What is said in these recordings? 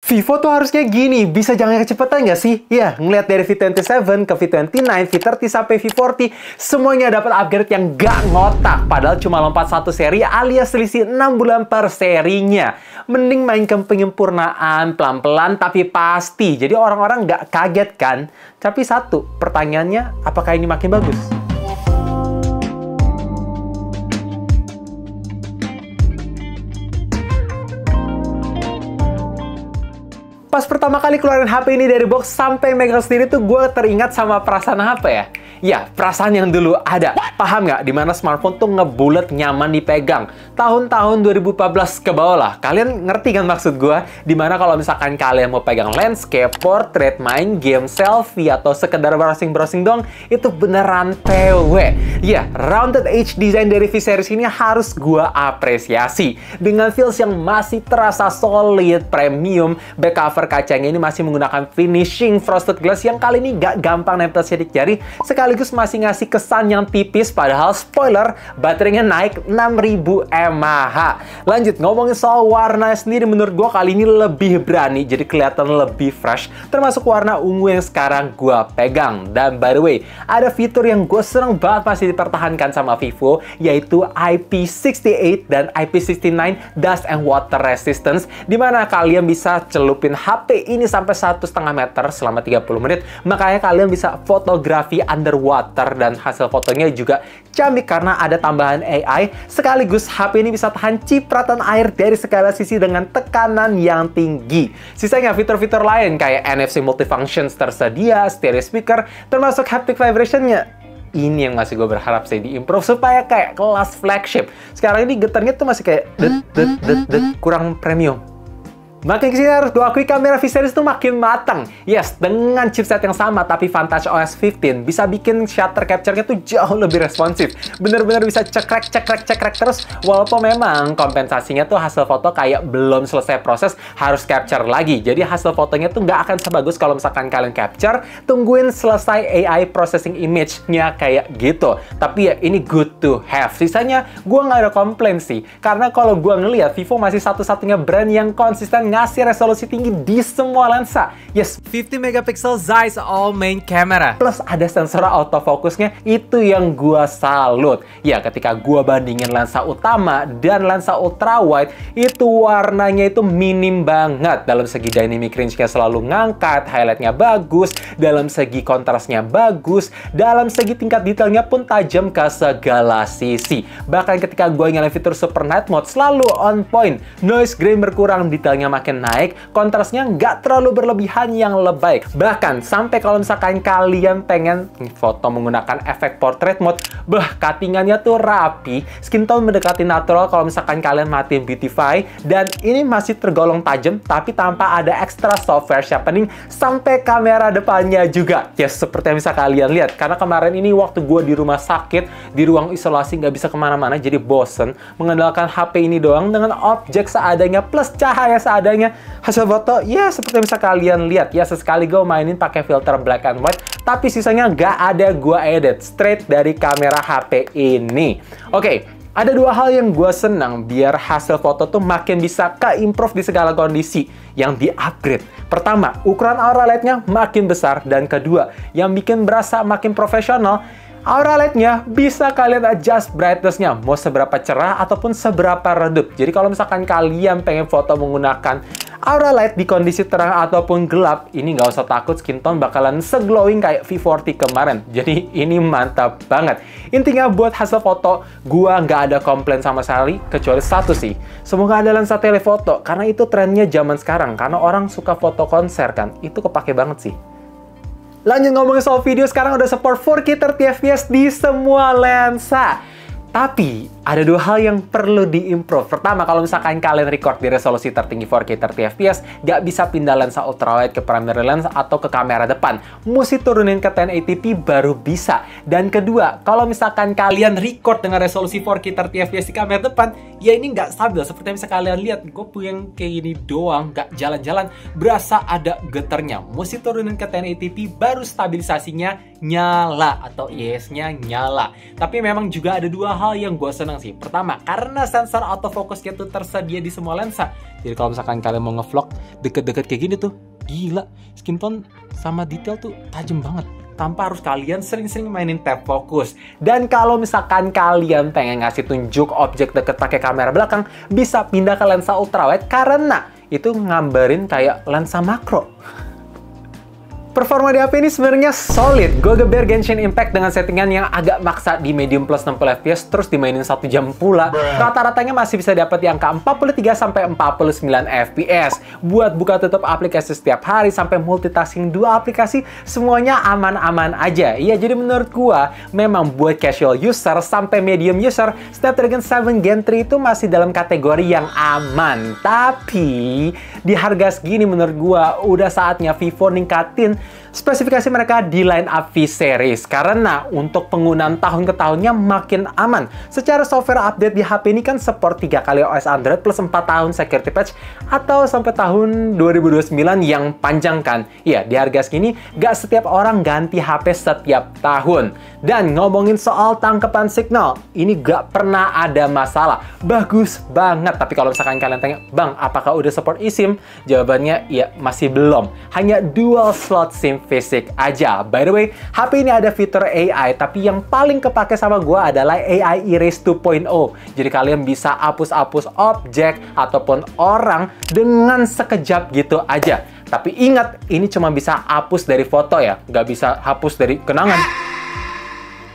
Vivo tuh harusnya gini, bisa jangan kecepatan nggak sih? Ya, ngeliat dari V27 ke V29, V30 sampai V40, semuanya dapat upgrade yang gak ngotak. Padahal cuma lompat satu seri alias selisih 6 bulan per serinya. Mending main ke penyempurnaan, pelan-pelan tapi pasti. Jadi orang-orang nggak kaget kan? Tapi satu, pertanyaannya, apakah ini makin bagus? Pas pertama kali keluarin HP ini dari box sampai megang sendiri tuh gue teringat sama perasaan apa ya? Ya, perasaan yang dulu ada. Paham nggak? Dimana smartphone tuh ngebulet, nyaman dipegang. Tahun-tahun 2014 ke bawah lah. Kalian ngerti kan maksud gue? Dimana kalau misalkan kalian mau pegang landscape, portrait, main game, selfie, atau sekedar browsing-browsing dong, itu beneran PW. Ya, rounded edge design dari V-Series ini harus gue apresiasi. Dengan feels yang masih terasa solid, premium, back cover kacanya ini masih menggunakan finishing frosted glass yang kali ini gak gampang nempel sidik jari, sekaligus masih ngasih kesan yang tipis, padahal spoiler, baterainya naik 6000 mAh. Lanjut, ngomongin soal warna sendiri, menurut gue kali ini lebih berani, jadi kelihatan lebih fresh, termasuk warna ungu yang sekarang gue pegang. Dan by the way, ada fitur yang gue seneng banget masih dipertahankan sama Vivo, yaitu IP68 dan IP69 dust and water resistance, dimana kalian bisa celupin HP ini sampai 1,5 meter selama 30 menit, makanya kalian bisa fotografi underwater dan hasil fotonya juga cantik karena ada tambahan AI, sekaligus HP ini bisa tahan cipratan air dari segala sisi dengan tekanan yang tinggi. Sisanya fitur-fitur lain kayak NFC multifunctions tersedia, stereo speaker, termasuk haptic vibration-nya. Ini yang masih gue berharap sih diimprove supaya kayak kelas flagship. Sekarang ini getarnya tuh masih kayak kurang premium. Makin kesini harus gue akui kamera V-Series tuh makin matang. Yes, dengan chipset yang sama tapi Vantage OS 15 bisa bikin shutter capture-nya tuh jauh lebih responsif. Bener-bener bisa cekrek terus, walaupun memang kompensasinya tuh hasil foto kayak belum selesai proses harus capture lagi. Jadi hasil fotonya tuh nggak akan sebagus kalau misalkan kalian capture, tungguin selesai AI processing image-nya kayak gitu. Tapi ya ini good to have. Sisanya gue nggak ada komplain sih, karena kalau gue ngeliat Vivo masih satu-satunya brand yang konsisten ngasih resolusi tinggi di semua lensa. Yes, 50 megapiksel Zeiss all main camera. Plus ada sensor autofocusnya, itu yang gua salut. Ya, ketika gua bandingin lensa utama dan lensa ultra wide, itu warnanya itu minim banget. Dalam segi dynamic range-nya selalu ngangkat, highlightnya bagus, dalam segi kontrasnya bagus, dalam segi tingkat detailnya pun tajam ke segala sisi. Bahkan ketika gua nyalain fitur super night mode selalu on point. Noise grain berkurang, detailnya makin naik, kontrasnya nggak terlalu berlebihan yang lebay. Bahkan sampai kalau misalkan kalian pengen foto menggunakan efek portrait mode, cuttingannya tuh rapi, skin tone mendekati natural kalau misalkan kalian matiin beautify, dan ini masih tergolong tajam tapi tanpa ada extra software sharpening sampai kamera depannya juga. Yes, seperti yang bisa kalian lihat, karena kemarin ini waktu gue di rumah sakit, di ruang isolasi nggak bisa kemana-mana, jadi bosen mengandalkan HP ini doang dengan objek seadanya plus cahaya seadanya. Hasil foto ya seperti yang bisa kalian lihat ya, sesekali gue mainin pakai filter black and white, tapi sisanya nggak ada gue edit, straight dari kamera HP ini. Oke, ada dua hal yang gue senang biar hasil foto tuh makin bisa ke-improve di segala kondisi yang di-upgrade. Pertama, ukuran aura light-nya makin besar, dan kedua, yang bikin berasa makin profesional, aura light-nya bisa kalian adjust brightness-nya, mau seberapa cerah ataupun seberapa redup. Jadi kalau misalkan kalian pengen foto menggunakan aura light di kondisi terang ataupun gelap, ini nggak usah takut skin tone bakalan se-glowing kayak V40 kemarin. Jadi ini mantap banget. Intinya buat hasil foto, gua nggak ada komplain sama sekali, kecuali satu sih. Semoga ada lensa telefoto, karena itu trennya zaman sekarang. Karena orang suka foto konser kan, itu kepake banget sih. Lanjut ngomongin soal video, sekarang udah support 4K 30 fps di semua lensa. Tapi ada dua hal yang perlu diimprove. Pertama, kalau misalkan kalian record di resolusi tertinggi 4K 30 fps, nggak bisa pindah lensa ultrawide ke primary lens atau ke kamera depan. Mesti turunin ke 1080p baru bisa. Dan kedua, kalau misalkan kalian record dengan resolusi 4K 30 fps di kamera depan, ya ini nggak stabil. Seperti yang bisa kalian lihat, gue yang kayak gini doang, nggak jalan-jalan, berasa ada getarnya. Mesti turunin ke 1080p baru stabilisasinya nyala atau IS-nya nyala. Tapi memang juga ada dua hal yang gue seneng kencang sih. Pertama, karena sensor autofocusnya tuh tersedia di semua lensa. Jadi kalau misalkan kalian mau ngevlog deket-deket kayak gini tuh, gila, skin tone sama detail tuh tajam banget. Tanpa harus kalian sering-sering mainin tab fokus. Dan kalau misalkan kalian pengen ngasih tunjuk objek deket pakai kamera belakang, bisa pindah ke lensa ultrawide karena itu ngambarin kayak lensa makro. Performa di HP ini sebenarnya solid. Gue geber Genshin Impact dengan settingan yang agak maksa di medium plus 60 fps terus dimainin 1 jam pula. Rata-ratanya masih bisa dapat di angka 43 sampai 49 fps. Buat buka tutup aplikasi setiap hari sampai multitasking 2 aplikasi semuanya aman-aman aja. Iya, jadi menurut gue memang buat casual user sampai medium user, Snapdragon 7 Gen 3 itu masih dalam kategori yang aman. Tapi di harga segini menurut gue udah saatnya Vivo ningkatin spesifikasi mereka di line up V series karena untuk penggunaan tahun ke tahunnya makin aman. Secara software update di HP ini kan support 3 kali OS Android plus 4 tahun security patch atau sampai tahun 2029 yang panjang kan. Iya, di harga segini gak setiap orang ganti HP setiap tahun. Dan ngomongin soal tangkapan signal, ini gak pernah ada masalah. Bagus banget. Tapi kalau misalkan kalian tanya, Bang, apakah udah support eSIM? Jawabannya ya masih belum. Hanya dual slot SIM fisik aja. By the way, HP ini ada fitur AI, tapi yang paling kepake sama gua adalah AI Erase 2.0. Jadi kalian bisa hapus-hapus objek ataupun orang dengan sekejap gitu aja. Tapi ingat, ini cuma bisa hapus dari foto ya, nggak bisa hapus dari kenangan.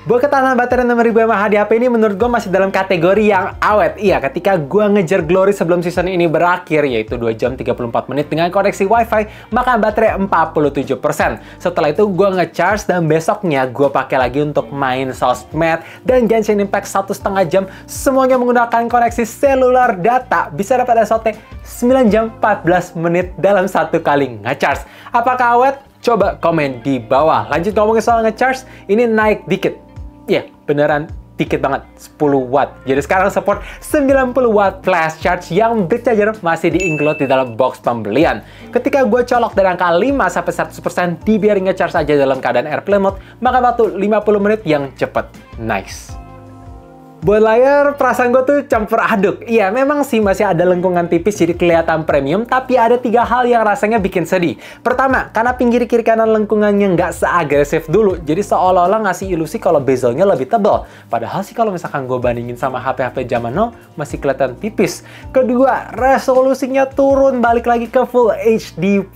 Buat ketahanan baterai 6000 mAh di HP ini menurut gue masih dalam kategori yang awet. Iya, ketika gue ngejar glory sebelum season ini berakhir, yaitu 2 jam 34 menit dengan koneksi WiFi, maka baterai 47%. Setelah itu gue ngecharge dan besoknya gue pakai lagi untuk main sosmed dan Genshin Impact 1,5 jam. Semuanya menggunakan koneksi seluler data, bisa dapat SOT 9 jam 14 menit dalam satu kali ngecharge. Apakah awet? Coba komen di bawah. Lanjut ngomongin soal ngecharge, ini naik dikit. Ya, beneran dikit banget, 10 watt. Jadi sekarang support 90 watt flash charge yang brick charger masih di-include di dalam box pembelian. Ketika gue colok dari angka 5-100%, dibiarin nge-charge aja dalam keadaan airplane mode, maka waktu 50 menit yang cepet. Nice. Buat layar, perasaan gue tuh campur aduk. Iya, memang sih masih ada lengkungan tipis jadi kelihatan premium, tapi ada 3 hal yang rasanya bikin sedih. Pertama, karena pinggir kiri kanan lengkungannya nggak seagresif dulu, jadi seolah-olah ngasih ilusi kalau bezelnya lebih tebal. Padahal sih kalau misalkan gue bandingin sama HP-HP zaman now, masih kelihatan tipis. Kedua, resolusinya turun balik lagi ke Full HD+.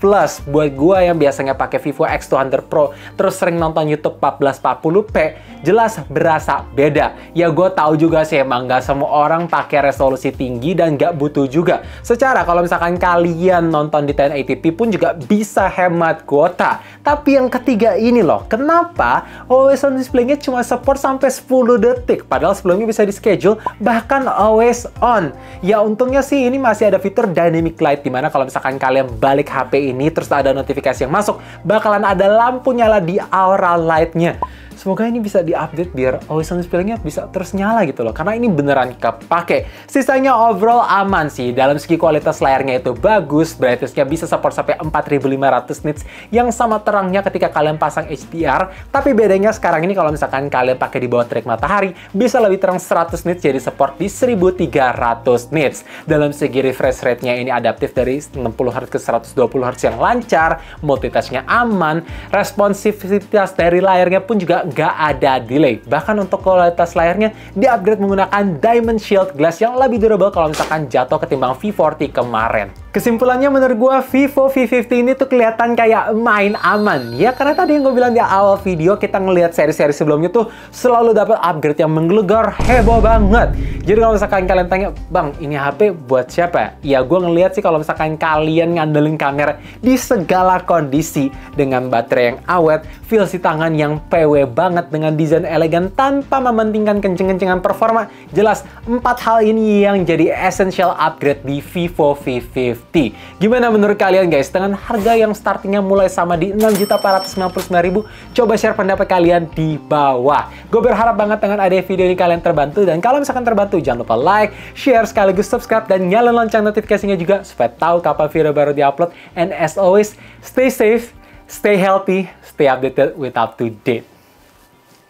Buat gue yang biasanya pakai Vivo X200 Pro, terus sering nonton YouTube 1440p, jelas berasa beda. Ya gue tahu juga sih emang nggak semua orang pakai resolusi tinggi dan nggak butuh juga. Secara kalau misalkan kalian nonton di 1080p pun juga bisa hemat kuota. Tapi yang ketiga ini loh, kenapa always on display-nya cuma support sampai 10 detik? Padahal sebelumnya bisa di schedule bahkan always on. Ya untungnya sih ini masih ada fitur dynamic light, dimana kalau misalkan kalian balik HP ini terus ada notifikasi yang masuk, bakalan ada lampu nyala di aura light-nya. Semoga ini bisa diupdate biar always on display-nya bisa terus nyala gitu loh. Karena ini beneran kepake. Sisanya overall aman sih. Dalam segi kualitas layarnya itu bagus. Brightness-nya bisa support sampai 4500 nits yang sama terangnya ketika kalian pasang HDR. Tapi bedanya sekarang ini kalau misalkan kalian pakai di bawah terik matahari, bisa lebih terang 100 nits jadi support di 1300 nits. Dalam segi refresh rate-nya ini adaptif dari 60Hz ke 120Hz yang lancar. Multitask-nya aman. Responsivitas dari layarnya pun juga nggak ada delay. Bahkan untuk kualitas layarnya di-upgrade menggunakan Diamond Shield Glass yang lebih durable kalau misalkan jatuh ketimbang V40 kemarin. Kesimpulannya menurut gue, Vivo V50 ini tuh kelihatan kayak main aman. Ya karena tadi yang gue bilang di awal video, kita ngelihat seri-seri sebelumnya tuh selalu dapat upgrade yang menggelegar, heboh banget. Jadi kalau misalkan kalian tanya, Bang, ini HP buat siapa? Ya gue ngelihat sih kalau misalkan kalian ngandelin kamera di segala kondisi dengan baterai yang awet, feel si tangan yang PW banget dengan desain elegan tanpa mementingkan kenceng-kencengan performa. Jelas 4 hal ini yang jadi essential upgrade di Vivo V50. Gimana menurut kalian guys? Dengan harga yang startingnya mulai sama di 6.499.000, coba share pendapat kalian di bawah. Gue berharap banget dengan ada video ini kalian terbantu, dan kalau misalkan terbantu jangan lupa like, share, sekaligus subscribe dan nyalain lonceng notifikasinya juga supaya tahu kapan video baru diupload. And as always, stay safe, stay healthy, stay updated with up to date.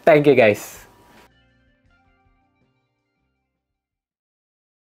Thank you guys.